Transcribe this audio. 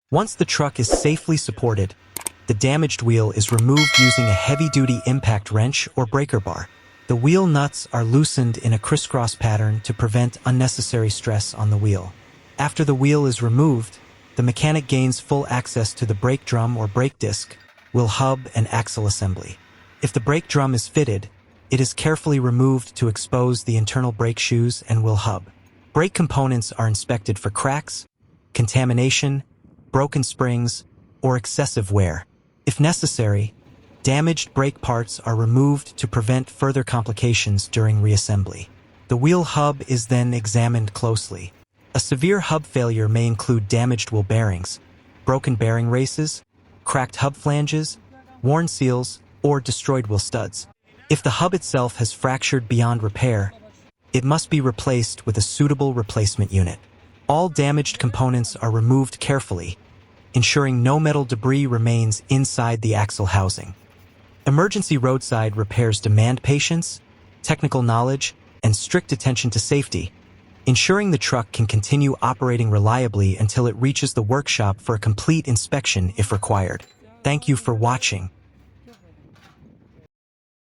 Once the truck is safely supported, the damaged wheel is removed using a heavy-duty impact wrench or breaker bar. The wheel nuts are loosened in a crisscross pattern to prevent unnecessary stress on the wheel. After the wheel is removed, the mechanic gains full access to the brake drum or brake disc, wheel hub, and axle assembly. If the brake drum is fitted, it is carefully removed to expose the internal brake shoes and wheel hub. Brake components are inspected for cracks, contamination, broken springs, or excessive wear. If necessary, damaged brake parts are removed to prevent further complications during reassembly. The wheel hub is then examined closely. A severe hub failure may include damaged wheel bearings, broken bearing races, cracked hub flanges, worn seals, or destroyed wheel studs. If the hub itself has fractured beyond repair, it must be replaced with a suitable replacement unit. All damaged components are removed carefully, ensuring no metal debris remains inside the axle housing. Emergency roadside repairs demand patience, technical knowledge, and strict attention to safety, ensuring the truck can continue operating reliably until it reaches the workshop for a complete inspection if required. Thank you for watching.